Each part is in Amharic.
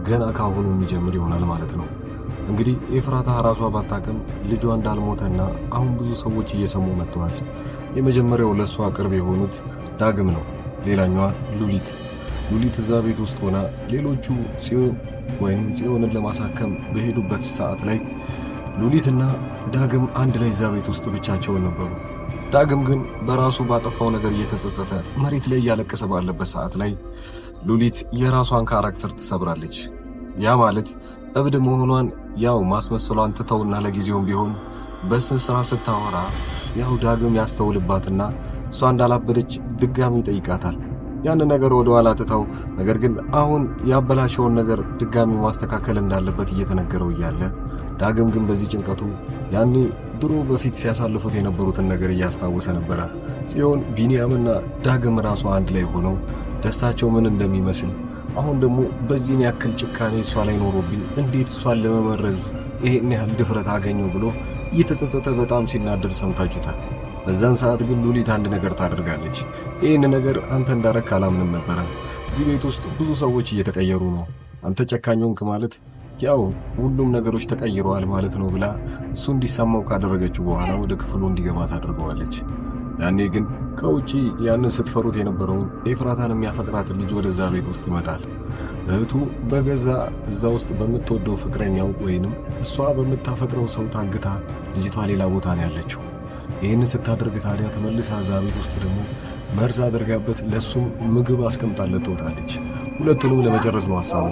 ገና ካሁኑ የሚጀምር ይሆናል ማለት ነው። እንግዲህ ኤፍራታ ራሷ ባታውቅም ልጇ እንዳልሞተና አሁን ብዙ ሰዎች እየሰሙ መጥተዋል። የመጀመሪያው ለሷ ቅርብ የሆኑት ዳግም ነው። ሌላኛዋ ሉሊት እዛ ቤት ውስጥ ሆና ሌሎቹ ጽዮንን ለማሳከም በሄዱበት ሰዓት ላይ ሉሊትና ዳግም አንድ ላይ እዛ ቤት ውስጥ ብቻቸውን ነበሩ። ዳግም ግን በራሱ ባጠፋው ነገር እየተጸጸተ መሬት ላይ እያለቀሰ ባለበት ሰዓት ላይ ሉሊት የራሷን ካራክተር ትሰብራለች። ያ ማለት እብድ መሆኗን ያው ማስመሰሏን ትተውና ለጊዜውም ቢሆን በስነ ስርዓት ስታወራ ያው ዳግም ያስተውልባትና እሷ እንዳላበደች ድጋሚ ይጠይቃታል። ያን ነገር ወደ ኋላ ትተው ነገር ግን አሁን ያበላሸውን ነገር ድጋሚ ማስተካከል እንዳለበት እየተነገረው እያለ ዳግም ግን በዚህ ጭንቀቱ ያኔ ድሮ በፊት ሲያሳልፉት የነበሩትን ነገር እያስታወሰ ነበረ። ጽዮን፣ ቢንያምና ዳግም ራሷ አንድ ላይ ሆነው ደስታቸው ምን እንደሚመስል አሁን ደግሞ በዚህን ያክል ጭካኔ እሷ ላይ ኖሮብኝ እንዴት እሷን ለመመረዝ ይሄን ያህል ድፍረት አገኘው ብሎ እየተጸጸተ በጣም ሲናደድ ሰምታችሁታል። በዛን ሰዓት ግን ሉሊት አንድ ነገር ታደርጋለች። ይህን ነገር አንተ እንዳረክ አላምንም ነበረ። እዚህ ቤት ውስጥ ብዙ ሰዎች እየተቀየሩ ነው። አንተ ጨካኝ ሆንክ ማለት ያው ሁሉም ነገሮች ተቀይረዋል ማለት ነው ብላ እሱ እንዲሰማው ካደረገችው በኋላ ወደ ክፍሉ እንዲገባ ታደርገዋለች። ያኔ ግን ከውጪ ያንን ስትፈሩት የነበረውን ኤፍራታን የሚያፈቅራት ልጅ ወደዛ ቤት ውስጥ ይመጣል። እህቱ በገዛ እዛ ውስጥ በምትወደው ፍቅረኛው ወይንም እሷ በምታፈቅረው ሰው ታግታ ልጅቷ ሌላ ቦታ ነው ያለችው። ይህንን ስታደርግ ታዲያ ተመልሳ እዛ ቤት ውስጥ ደግሞ መርዝ አድርጋበት ለእሱም ምግብ አስቀምጣለት ትወጣለች። ሁለቱንም ለመጨረስ ነው ሐሳቧ።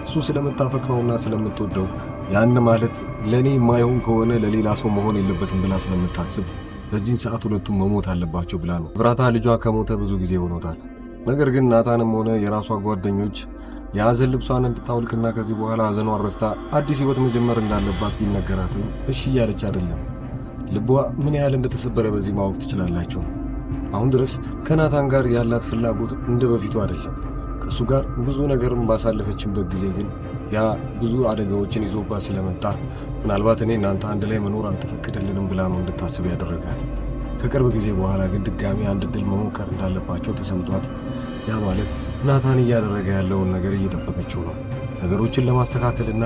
እሱ ስለምታፈቅረውና ስለምትወደው ያን ማለት ለእኔ የማይሆን ከሆነ ለሌላ ሰው መሆን የለበትም ብላ ስለምታስብ በዚህን ሰዓት ሁለቱም መሞት አለባቸው ብላ ነው። ኤፍራታ ልጇ ከሞተ ብዙ ጊዜ ሆኖታል። ነገር ግን ናታንም ሆነ የራሷ ጓደኞች የሐዘን ልብሷን እንድታወልቅና ከዚህ በኋላ ሐዘኗን ረስታ አዲስ ሕይወት መጀመር እንዳለባት ቢነገራትም እሺ እያለች አይደለም። ልቧ ምን ያህል እንደተሰበረ በዚህ ማወቅ ትችላላችሁ። አሁን ድረስ ከናታን ጋር ያላት ፍላጎት እንደ በፊቱ አይደለም። ከእሱ ጋር ብዙ ነገርም ባሳለፈችበት ጊዜ ግን ያ ብዙ አደጋዎችን ይዞባት ስለመጣ ምናልባት እኔ እናንተ አንድ ላይ መኖር አልተፈቀደልንም ብላ ነው እንድታስብ ያደረጋት። ከቅርብ ጊዜ በኋላ ግን ድጋሚ አንድ ድል መሞከር እንዳለባቸው ተሰምቷት ያ ማለት ናታን እያደረገ ያለውን ነገር እየጠበቀችው ነው። ነገሮችን ለማስተካከልና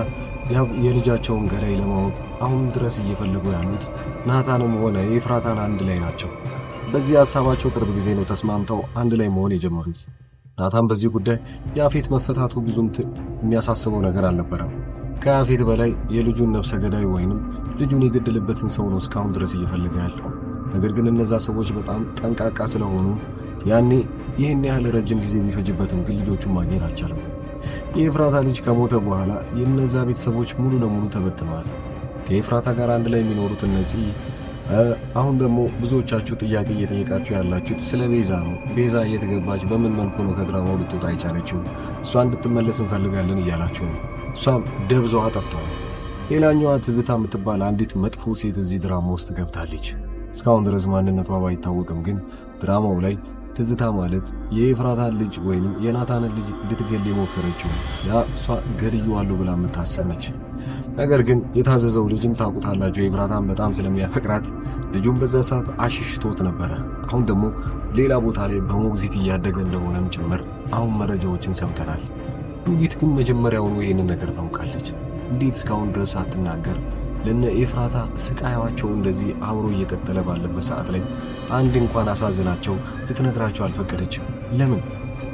የልጃቸውን ገዳይ ለማወቅ አሁን ድረስ እየፈለጉ ያሉት ናታንም ሆነ ኤፍራታን አንድ ላይ ናቸው። በዚህ ሐሳባቸው ቅርብ ጊዜ ነው ተስማምተው አንድ ላይ መሆን የጀመሩት። ናታን በዚህ ጉዳይ ያፌት መፈታቱ ብዙም የሚያሳስበው ነገር አልነበረም። ከያፌት በላይ የልጁን ነፍሰ ገዳይ ወይንም ልጁን የገደለበትን ሰው ነው እስካሁን ድረስ እየፈለገ ያለው። ነገር ግን እነዛ ሰዎች በጣም ጠንቃቃ ስለሆኑ ያኔ ይህን ያህል ረጅም ጊዜ የሚፈጅበትም ግን ልጆቹን ማግኘት አልቻለም። የኤፍራታ ልጅ ከሞተ በኋላ የእነዛ ቤተሰቦች ሙሉ ለሙሉ ተበትነዋል። ከኤፍራታ ጋር አንድ ላይ የሚኖሩት እነዚህ አሁን ደግሞ ብዙዎቻችሁ ጥያቄ እየጠየቃችሁ ያላችሁት ስለ ቤዛ ነው። ቤዛ እየተገባች በምን መልኩ ነው ከድራማው ልትወጣ አይቻለችው? እሷ እንድትመለስ እንፈልጋለን እያላችሁ ነው። እሷም ደብዛዋ ጠፍቷል። ሌላኛዋ ትዝታ የምትባል አንዲት መጥፎ ሴት እዚህ ድራማ ውስጥ ገብታለች። እስካሁን ድረስ ማንነቷ ባይታወቅም ግን ድራማው ላይ ትዝታ ማለት የኤፍራታን ልጅ ወይንም የናታንን ልጅ ልትገል የሞከረችው ያ እሷ ገድየዋለሁ ብላ የምታስብ ነች። ነገር ግን የታዘዘው ልጅን ታውቁታላችሁ። ኤፍራታን በጣም ስለሚያፈቅራት ልጁን በዛ ሰዓት አሽሽቶት ነበረ። አሁን ደግሞ ሌላ ቦታ ላይ በሞግዚት እያደገ እንደሆነም ጭምር አሁን መረጃዎችን ሰምተናል። ሉሊት ግን መጀመሪያውኑ ይህንን ነገር ታውቃለች። እንዴት እስካሁን ድረስ አትናገር? ለነ ኤፍራታ ስቃያቸው እንደዚህ አብሮ እየቀጠለ ባለበት ሰዓት ላይ አንድ እንኳን አሳዝናቸው ልትነግራቸው አልፈቀደችም። ለምን?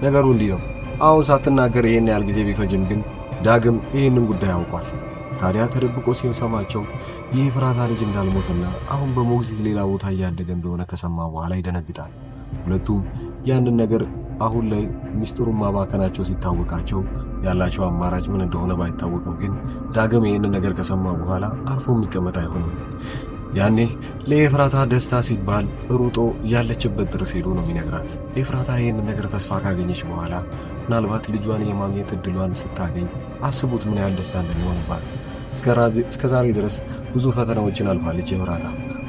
ነገሩ እንዲህ ነው። አሁን ሳትናገር ይሄን ያህል ጊዜ ቢፈጅም ግን ዳግም ይህንን ጉዳይ ያውቋል። ታዲያ ተደብቆ ሲሰማቸው የኤፍራታ ልጅ እንዳልሞተና አሁን በሞግዚት ሌላ ቦታ እያደገ እንደሆነ ከሰማ በኋላ ይደነግጣል። ሁለቱም ያንን ነገር አሁን ላይ ሚስጥሩን ማባከናቸው ሲታወቃቸው ያላቸው አማራጭ ምን እንደሆነ ባይታወቅም ግን ዳግም ይህንን ነገር ከሰማ በኋላ አርፎ የሚቀመጥ አይሆንም። ያኔ ለኤፍራታ ደስታ ሲባል ሩጦ ያለችበት ድረስ ሄዶ ነው የሚነግራት። ኤፍራታ ይህንን ነገር ተስፋ ካገኘች በኋላ ምናልባት ልጇን የማግኘት እድሏን ስታገኝ አስቡት ምን ያህል ደስታ እንደሚሆንባት። እስከ ዛሬ ድረስ ብዙ ፈተናዎችን አልፋለች ኤፍራታ፣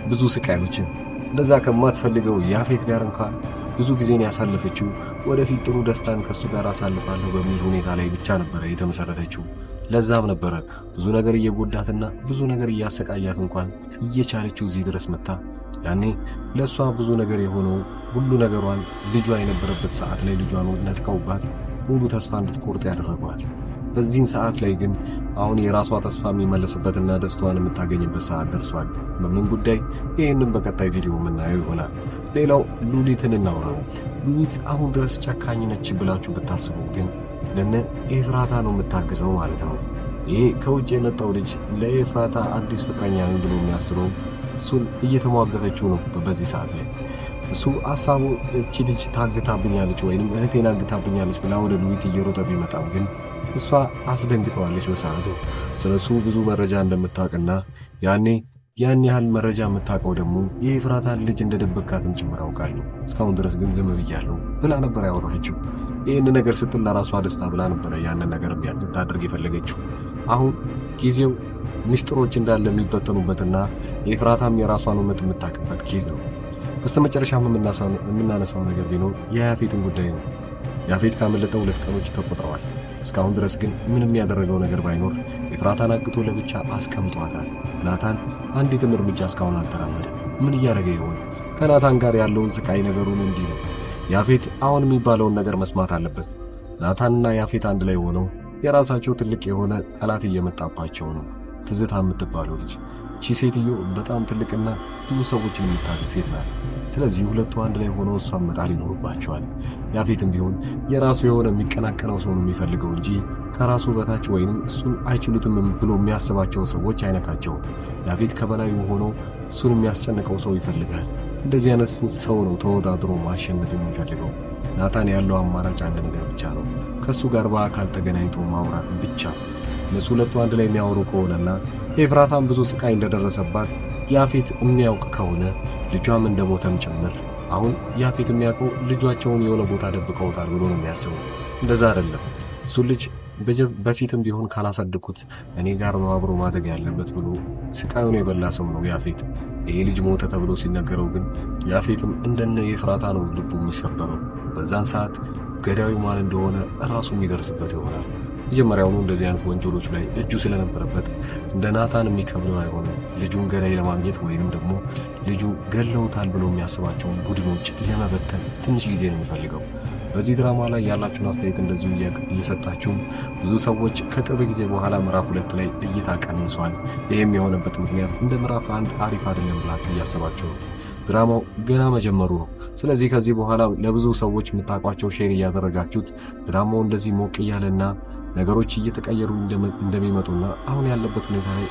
ብዙ ስቃዮችን። እንደዛ ከማትፈልገው ያፌት ጋር እንኳን ብዙ ጊዜን ያሳለፈችው ወደፊት ጥሩ ደስታን ከሱ ጋር አሳልፋለሁ በሚል ሁኔታ ላይ ብቻ ነበረ የተመሰረተችው። ለዛም ነበረ ብዙ ነገር እየጎዳትና ብዙ ነገር እያሰቃያት እንኳን እየቻለችው እዚህ ድረስ መጣ። ያኔ ለሷ ብዙ ነገር የሆነው ሁሉ ነገሯን ልጇ የነበረበት ሰዓት ላይ ልጇን ነጥቀውባት ሙሉ ተስፋ እንድትቆርጥ ያደረጓት። በዚህን ሰዓት ላይ ግን አሁን የራሷ ተስፋ የሚመለስበትና ደስታዋን የምታገኝበት ሰዓት ደርሷል። በምን ጉዳይ? ይህንን በቀጣይ ቪዲዮ የምናየው ይሆናል። ሌላው ሉሊትን እናውራ። ሉሊት አሁን ድረስ ጨካኝ ነች ብላችሁ ብታስቡ ግን ለነ ኤፍራታ ነው የምታግዘው ማለት ነው። ይሄ ከውጭ የመጣው ልጅ ለኤፍራታ አዲስ ፍቅረኛ ነው ብሎ የሚያስበው እሱን እየተሟገተችው ነው በዚህ ሰዓት ላይ። እሱ ሐሳቡ እቺ ልጅ ታግታብኛለች ወይንም እህቴን አግታብኛለች ብላ ወደ ሉሊት እየሮጠ ቢመጣም ግን እሷ አስደንግጠዋለች በሰዓቱ። ስለሱ ብዙ መረጃ እንደምታውቅና ያን ያህል መረጃ የምታውቀው ደግሞ የኤፍራታን ልጅ እንደደበካትም ጭምር አውቃለሁ። እስካሁን ድረስ ግን ዝም ብያለሁ ብላ ነበር ያወራችው። ይህን ነገር ስትል ለራሷ ደስታ ብላ ነበረ ያንን ነገር ታደርግ የፈለገችው። አሁን ጊዜው ሚስጥሮች እንዳለ የሚበተኑበትና የኤፍራታም የራሷን እውነት የምታውቅበት ኬዝ ነው። በስተመጨረሻም የምናነሳው ነገር ቢኖር የያፌትን ጉዳይ ነው። ያፌት ካመለጠ 2 ቀኖች ተቆጥረዋል። እስካሁን ድረስ ግን ምንም ያደረገው ነገር ባይኖር ኤፍራታን አግቶ ለብቻ አስቀምጧታል። ናታን አንዲትም እርምጃ እስካሁን አልተራመደም። ምን እያደረገ ይሆን? ከናታን ጋር ያለውን ስቃይ ነገሩን እንዲህ ነው። ያፌት አሁን የሚባለውን ነገር መስማት አለበት። ናታንና ያፌት አንድ ላይ ሆነው የራሳቸው ትልቅ የሆነ ጠላት እየመጣባቸው ነው። ትዝታ የምትባለው ልጅ ቺ ሴትዮ በጣም ትልቅና ብዙ ሰዎች የምታገስ ሴት ናት። ስለዚህ ሁለቱ አንድ ላይ ሆነው እሷን መጣል ይኖርባቸዋል። ያፌትም ቢሆን የራሱ የሆነ የሚቀናቀነው ሰው ነው የሚፈልገው እንጂ ከራሱ በታች ወይንም እሱን አይችሉትም ብሎ የሚያስባቸውን ሰዎች አይነካቸውም። ያፌት ከበላዩ ሆኖ እሱን የሚያስጨንቀው ሰው ይፈልጋል። እንደዚህ አይነት ሰው ነው ተወዳድሮ ማሸነፍ የሚፈልገው። ናታን ያለው አማራጭ አንድ ነገር ብቻ ነው፣ ከሱ ጋር በአካል ተገናኝቶ ማውራት ብቻ። እነሱ ሁለቱ አንድ ላይ የሚያወሩ ከሆነና ኤፍራታም ብዙ ስቃይ እንደደረሰባት ያፌት የሚያውቅ ከሆነ ልጇም እንደሞተም ጭምር አሁን ያፌት የሚያውቀው ልጇቸውን የሆነ ቦታ ደብቀውታል ብሎ ነው የሚያስበው። እንደዛ አይደለም። እሱ ልጅ በፊትም ቢሆን ካላሳደኩት እኔ ጋር ነው አብሮ ማደግ ያለበት ብሎ ስቃዩን የበላ ሰው ነው ያፌት። ይሄ ልጅ ሞተ ተብሎ ሲነገረው ግን ያፌትም እንደነ ኤፍራታ ነው ልቡ የሚሰበረው። በዛን ሰዓት ገዳዩ ማን እንደሆነ ራሱ የሚደርስበት ይሆናል። መጀመሪያውኑ እንደዚህ አይነት ወንጀሎች ላይ እጁ ስለነበረበት እንደ ናታን የሚከብለው አይሆንም። ልጁን ገዳይ ለማግኘት ወይንም ደግሞ ልጁ ገለውታል ብሎ የሚያስባቸውን ቡድኖች ለመበተን ትንሽ ጊዜ ነው የሚፈልገው። በዚህ ድራማ ላይ ያላችሁን አስተያየት እንደዚሁ እየሰጣችሁ ብዙ ሰዎች ከቅርብ ጊዜ በኋላ ምዕራፍ 2 ላይ እይታ ቀንሷል። ይህም የሆነበት ምክንያት እንደ ምዕራፍ 1 አሪፍ አይደለም ብላችሁ እያሰባችሁ ነው። ድራማው ገና መጀመሩ ነው። ስለዚህ ከዚህ በኋላ ለብዙ ሰዎች የምታውቋቸው ሼር እያደረጋችሁት ድራማው እንደዚህ ሞቅ እያለና ነገሮች እየተቀየሩ እንደሚመጡና አሁን ያለበት ሁኔታ ላይ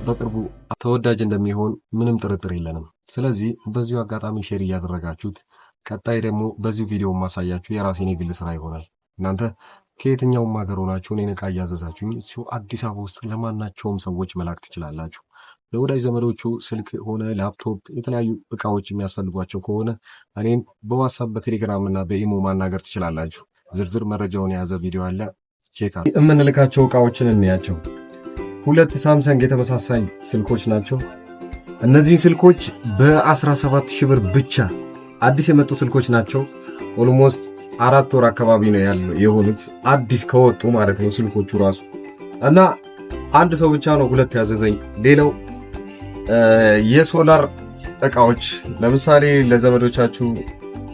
በቅርቡ ተወዳጅ እንደሚሆን ምንም ጥርጥር የለንም። ስለዚህ በዚሁ አጋጣሚ ሼር እያደረጋችሁት ቀጣይ ደግሞ በዚሁ ቪዲዮ ማሳያችሁ የራሴን የግል ስራ ይሆናል። እናንተ ከየትኛውም ሀገር ሆናችሁ እኔን ዕቃ እያዘዛችሁኝ እዚሁ አዲስ አበባ ውስጥ ለማናቸውም ሰዎች መላክ ትችላላችሁ። ለወዳጅ ዘመዶቹ ስልክ ሆነ ላፕቶፕ፣ የተለያዩ እቃዎች የሚያስፈልጓቸው ከሆነ እኔን በዋትስአፕ በቴሌግራም እና በኢሞ ማናገር ትችላላችሁ። ዝርዝር መረጃውን የያዘ ቪዲዮ አለ፣ ቼክ አድርጉ። የምንልካቸው እቃዎችን እንያቸው። 2 ሳምሰንግ የተመሳሳይ ስልኮች ናቸው። እነዚህ ስልኮች በ17,000 ብር ብቻ አዲስ የመጡ ስልኮች ናቸው። ኦልሞስት 4 ወር አካባቢ ነው የሆኑት አዲስ ከወጡ ማለት ነው ስልኮቹ ራሱ። እና አንድ ሰው ብቻ ነው 2 ያዘዘኝ። ሌላው የሶላር እቃዎች ለምሳሌ ለዘመዶቻችሁ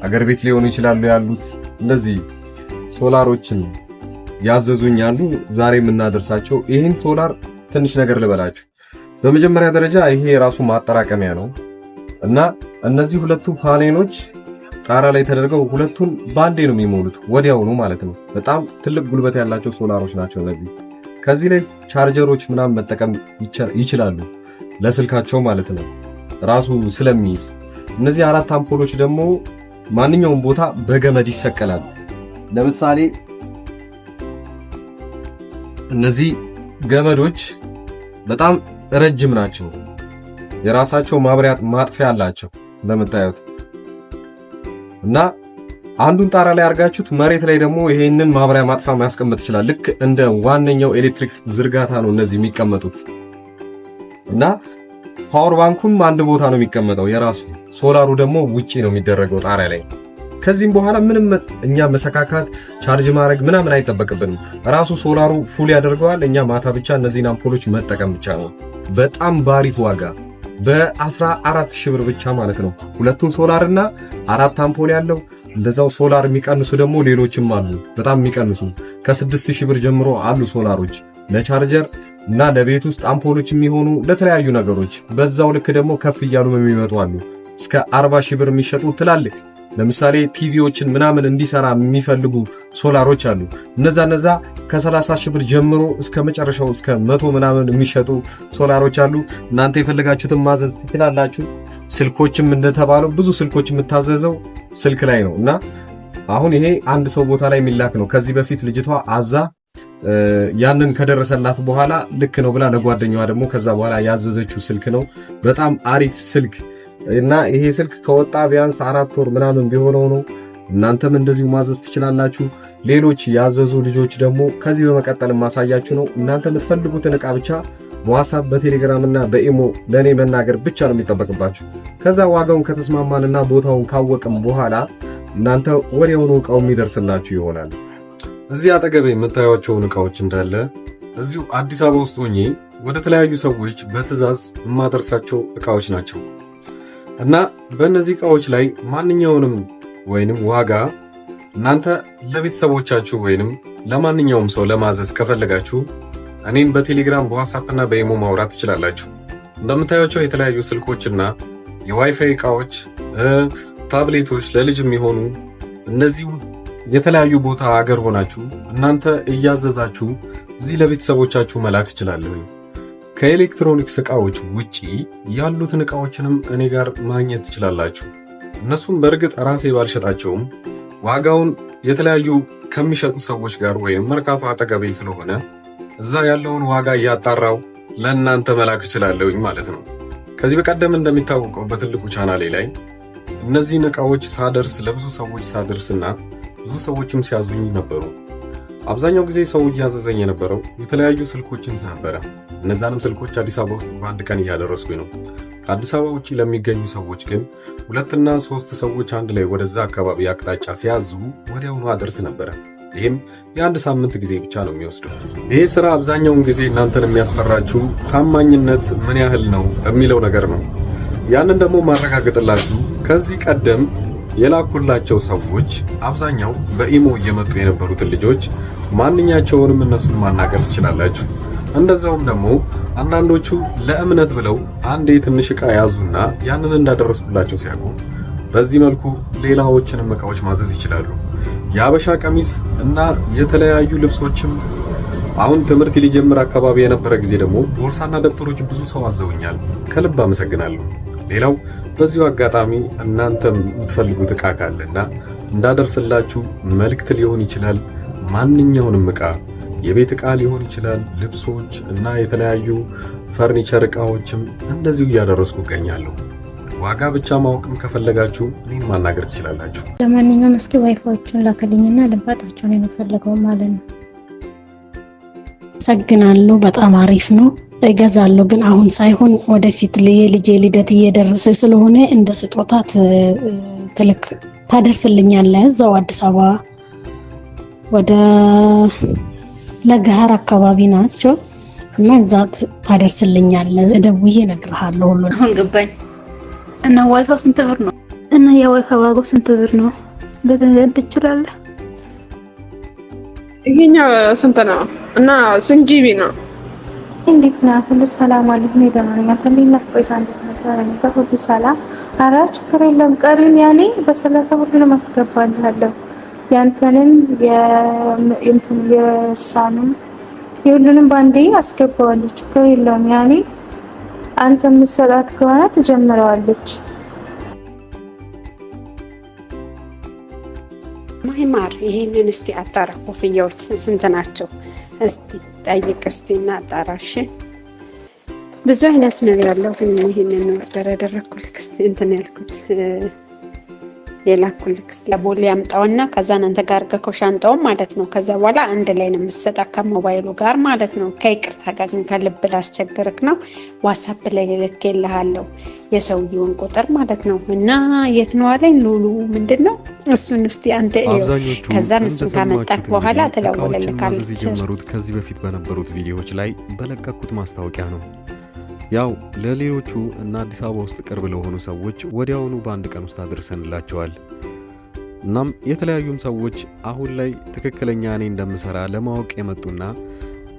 አገር ቤት ሊሆኑ ይችላሉ ያሉት እንደዚህ ሶላሮችን ያዘዙኛሉ። ዛሬ የምናደርሳቸው ይህን ሶላር ትንሽ ነገር ልበላችሁ። በመጀመሪያ ደረጃ ይሄ የራሱ ማጠራቀሚያ ነው እና እነዚህ 2 ፓኔሎች ጣራ ላይ ተደርገው ሁለቱን ባንዴ ነው የሚሞሉት ወዲያውኑ ማለት ነው። በጣም ትልቅ ጉልበት ያላቸው ሶላሮች ናቸው እነዚህ። ከዚህ ላይ ቻርጀሮች ምናምን መጠቀም ይችላሉ ለስልካቸው ማለት ነው ራሱ ስለሚይዝ። እነዚህ 4 አምፖሎች ደግሞ ማንኛውም ቦታ በገመድ ይሰቀላል። ለምሳሌ እነዚህ ገመዶች በጣም ረጅም ናቸው። የራሳቸው ማብሪያ ማጥፊያ አላቸው እንደምታዩት እና አንዱን ጣራ ላይ አድርጋችሁት መሬት ላይ ደግሞ ይሄንን ማብሪያ ማጥፋ ማስቀመጥ ይችላል። ልክ እንደ ዋነኛው ኤሌክትሪክ ዝርጋታ ነው እነዚህ የሚቀመጡት እና ፓወር ባንኩም አንድ ቦታ ነው የሚቀመጠው የራሱ። ሶላሩ ደግሞ ውጪ ነው የሚደረገው ጣሪያ ላይ። ከዚህም በኋላ ምንም እኛ መሰካካት ቻርጅ ማድረግ ምናምን አይጠበቅብንም። ራሱ ሶላሩ ፉል ያደርገዋል። እኛ ማታ ብቻ እነዚህን አምፖሎች መጠቀም ብቻ ነው። በጣም ባሪፍ ዋጋ በ14000 ብር ብቻ ማለት ነው። ሁለቱን ሶላር እና 4 አምፖል ያለው እንደዛው ሶላር የሚቀንሱ ደግሞ ሌሎችም አሉ። በጣም የሚቀንሱ ከ6000 ብር ጀምሮ አሉ ሶላሮች ለቻርጀር እና ለቤት ውስጥ አምፖሎች የሚሆኑ ለተለያዩ ነገሮች። በዛው ልክ ደግሞ ከፍ እያሉ የሚመጡ አሉ። እስከ 40000 ብር የሚሸጡ ትላልቅ ለምሳሌ ቲቪዎችን ምናምን እንዲሰራ የሚፈልጉ ሶላሮች አሉ። እነዛ ከ30000 ብር ጀምሮ እስከ መጨረሻው እስከ 100 ምናምን የሚሸጡ ሶላሮች አሉ። እናንተ የፈለጋችሁትን ማዘዝ ትችላላችሁ። ስልኮችም እንደተባለው ብዙ ስልኮች የምታዘዘው ስልክ ላይ ነው እና አሁን ይሄ አንድ ሰው ቦታ ላይ የሚላክ ነው። ከዚህ በፊት ልጅቷ አዛ ያንን ከደረሰላት በኋላ ልክ ነው ብላ ለጓደኛዋ ደግሞ ከዛ በኋላ ያዘዘችው ስልክ ነው። በጣም አሪፍ ስልክ እና ይሄ ስልክ ከወጣ ቢያንስ 4 ወር ምናምን ቢሆነው ነው። እናንተም እንደዚሁ ማዘዝ ትችላላችሁ። ሌሎች ያዘዙ ልጆች ደግሞ ከዚህ በመቀጠል ማሳያችሁ ነው። እናንተ የምትፈልጉትን ዕቃ ብቻ በዋትስአፕ በቴሌግራም እና በኢሞ ለኔ መናገር ብቻ ነው የሚጠበቅባችሁ። ከዛ ዋጋውን ከተስማማንና ቦታውን ካወቅም በኋላ እናንተ ወዲያውኑ ዕቃው የሚደርስላችሁ ይሆናል። እዚህ አጠገቤ የምታዩቸውን ዕቃዎች እንዳለ እዚሁ አዲስ አበባ ውስጥ ሆኜ ወደ ተለያዩ ሰዎች በትዕዛዝ የማደርሳቸው ዕቃዎች ናቸው እና በእነዚህ ዕቃዎች ላይ ማንኛውንም ወይንም ዋጋ እናንተ ለቤተሰቦቻችሁ ወይንም ለማንኛውም ሰው ለማዘዝ ከፈለጋችሁ እኔን በቴሌግራም በዋትስአፕ እና በኢሞ ማውራት ትችላላችሁ። እንደምታዩቸው የተለያዩ ስልኮችና የዋይፋይ ዕቃዎች፣ ታብሌቶች ለልጅ የሚሆኑ እነዚህ የተለያዩ ቦታ አገር ሆናችሁ እናንተ እያዘዛችሁ እዚህ ለቤተሰቦቻችሁ መላክ ይችላል። ከኤሌክትሮኒክስ ዕቃዎች ውጪ ያሉትን ዕቃዎችንም እኔ ጋር ማግኘት ትችላላችሁ። እነሱም በእርግጥ ራሴ ባልሸጣቸውም ዋጋውን የተለያዩ ከሚሸጡ ሰዎች ጋር ወይም መርካቶ አጠገቤ ስለሆነ እዛ ያለውን ዋጋ እያጣራው ለእናንተ መላክ እችላለሁኝ ማለት ነው። ከዚህ በቀደም እንደሚታወቀው በትልቁ ቻናሌ ላይ እነዚህን ዕቃዎች ሳደርስ ለብዙ ሰዎች ሳደርስና ብዙ ሰዎችም ሲያዙኝ ነበሩ። አብዛኛው ጊዜ ሰው እያዘዘኝ የነበረው የተለያዩ ስልኮችን ነበረ። እነዛንም ስልኮች አዲስ አበባ ውስጥ በአንድ ቀን እያደረስኩኝ ነው። ከአዲስ አበባ ውጪ ለሚገኙ ሰዎች ግን 2 እና 3 ሰዎች አንድ ላይ ወደዛ አካባቢ አቅጣጫ ሲያዙ ወዲያውኑ አደርስ ነበረ። ይህም የአንድ ሳምንት ጊዜ ብቻ ነው የሚወስደው። ይህ ስራ አብዛኛውን ጊዜ እናንተን የሚያስፈራችሁ ታማኝነት ምን ያህል ነው የሚለው ነገር ነው። ያንን ደግሞ ማረጋገጥላችሁ ከዚህ ቀደም የላኩላቸው ሰዎች አብዛኛው በኢሞ እየመጡ የነበሩትን ልጆች ማንኛቸውንም እነሱን ማናገር ትችላላችሁ። እንደዛውም ደግሞ አንዳንዶቹ ለእምነት ብለው አንዴ ትንሽ ዕቃ ያዙና ያንን እንዳደረስኩላቸው ሲያውቁ በዚህ መልኩ ሌላዎችንም ዕቃዎች ማዘዝ ይችላሉ። የአበሻ ቀሚስ እና የተለያዩ ልብሶችም አሁን ትምህርት ሊጀምር አካባቢ የነበረ ጊዜ ደግሞ ቦርሳና ደብተሮች ብዙ ሰው አዘውኛል። ከልብ አመሰግናለሁ። ሌላው በዚሁ አጋጣሚ እናንተም የምትፈልጉት ዕቃ ካለና እንዳደርስላችሁ መልእክት ሊሆን ይችላል። ማንኛውንም ዕቃ የቤት ዕቃ ሊሆን ይችላል፣ ልብሶች እና የተለያዩ ፈርኒቸር ዕቃዎችም እንደዚሁ እያደረስኩ እገኛለሁ። ዋጋ ብቻ ማወቅም ከፈለጋችሁ እኔን ማናገር ትችላላችሁ። ለማንኛውም እስኪ ዋይፋዎቹን ላከልኝና ልንፋጣቸው ነው የምፈልገው ማለት ነው። አመሰግናለሁ። በጣም አሪፍ ነው። እገዛለሁ ግን አሁን ሳይሆን ወደፊት የልጄ ልደት እየደረሰ ስለሆነ እንደ ስጦታ ትልክ ታደርስልኛለህ። እዛው አዲስ አበባ ወደ ለገሃር አካባቢ ናቸው እና እዛት ታደርስልኛለህ። ደውዬ እነግርሃለሁ ሁሉን። አሁን ገባኝ። እና ዋይፋው ስንት ብር ነው? እና የዋይፋው ዋጋው ስንት ብር ነው? ልትነግረኝ ትችላለህ? ይሄኛው ስንት ነው? እና ስንት ጂቢ ነው? እንዴት ነህ? ሁሉ ሰላም አለኝ። እኔ ደህና ነኝ። አንተ እንዴት ነህ? ቆይታ እንዴት ነህ? ሁሉ ሰላም። ኧረ ችግር የለም። ቀሪውን ያኔ በ30 ሁሉንም አስገባልሃለሁ። ያንተንም የእሷንም የሁሉንም ባንዴ አስገባዋለሁ። ችግር የለውም። ያኔ አንተ የምትሰጣት ከሆነ ትጀምረዋለች። ማይማር ይሄንን እስቲ አጣራ። ኮፍያዎች ስንት ናቸው? እስቲ ጠይቅ እስቲ እና አጣራሽ። ብዙ አይነት ነው ያለው ግን ይሄንን ነው ያደረኩልክ። እስቲ እንትን ያልኩት የላኩልክ እስቲ ቦሌ ያምጣውና ከዛ አንተ ጋር ከሻንጣው ማለት ነው። ከዛ በኋላ አንድ ላይ ነው የምትሰጣ ከሞባይሉ ጋር ማለት ነው። ከይቅርታ ጋር ግን ከልብ ላስቸግርክ ነው። ዋትስአፕ ላይ ልኬልሃለሁ የሰውየውን ቁጥር ማለት ነው። እና የት ነው አለኝ ሉሉ ምንድነው እሱን እስቲ አንተ ከዛ እሱን ካመጣክ በኋላ ትለወለልካለች። የጀመሩት ከዚህ በፊት በነበሩት ቪዲዮዎች ላይ በለቀኩት ማስታወቂያ ነው። ያው ለሌሎቹ እና አዲስ አበባ ውስጥ ቅርብ ለሆኑ ሰዎች ወዲያውኑ በአንድ ቀን ውስጥ አድርሰንላቸዋል። እናም የተለያዩም ሰዎች አሁን ላይ ትክክለኛ እኔ እንደምሰራ ለማወቅ የመጡና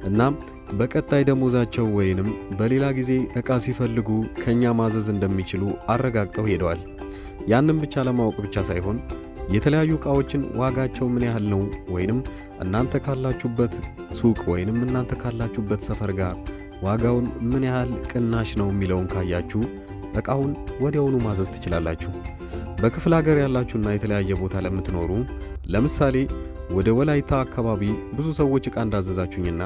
እናም በቀጣይ ደሞዛቸው ወይንም በሌላ ጊዜ ዕቃ ሲፈልጉ ከኛ ማዘዝ እንደሚችሉ አረጋግጠው ሄደዋል። ያንን ብቻ ለማወቅ ብቻ ሳይሆን የተለያዩ ዕቃዎችን ዋጋቸው ምን ያህል ነው ወይንም እናንተ ካላችሁበት ሱቅ ወይንም እናንተ ካላችሁበት ሰፈር ጋር ዋጋውን ምን ያህል ቅናሽ ነው የሚለውን ካያችሁ ዕቃውን ወዲያውኑ ማዘዝ ትችላላችሁ። በክፍለ ሀገር ያላችሁና የተለያየ ቦታ ለምትኖሩ ለምሳሌ ወደ ወላይታ አካባቢ ብዙ ሰዎች ዕቃ እንዳዘዛችሁኝና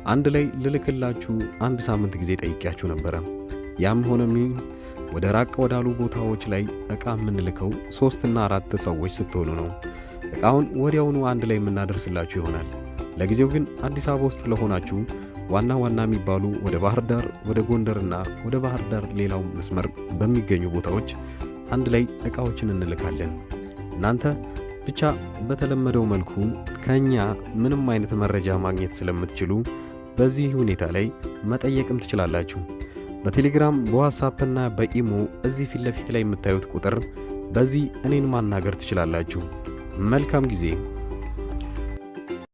አንድ ላይ ልልክላችሁ አንድ ሳምንት ጊዜ ጠይቂያችሁ ነበረ። ያም ሆነም ወደ ራቅ ወዳሉ ቦታዎች ላይ ዕቃ የምንልከው 3 እና 4 ሰዎች ስትሆኑ ነው። ዕቃውን ወዲያውኑ አንድ ላይ የምናደርስላችሁ ይሆናል። ለጊዜው ግን አዲስ አበባ ውስጥ ለሆናችሁ ዋና ዋና የሚባሉ ወደ ባህር ዳር፣ ወደ ጎንደርና ወደ ባህር ዳር ሌላው መስመር በሚገኙ ቦታዎች አንድ ላይ ዕቃዎችን እንልካለን። እናንተ ብቻ በተለመደው መልኩ ከኛ ምንም አይነት መረጃ ማግኘት ስለምትችሉ በዚህ ሁኔታ ላይ መጠየቅም ትችላላችሁ። በቴሌግራም በዋትስአፕ እና በኢሞ እዚህ ፊት ለፊት ላይ የምታዩት ቁጥር በዚህ እኔን ማናገር ትችላላችሁ። መልካም ጊዜ።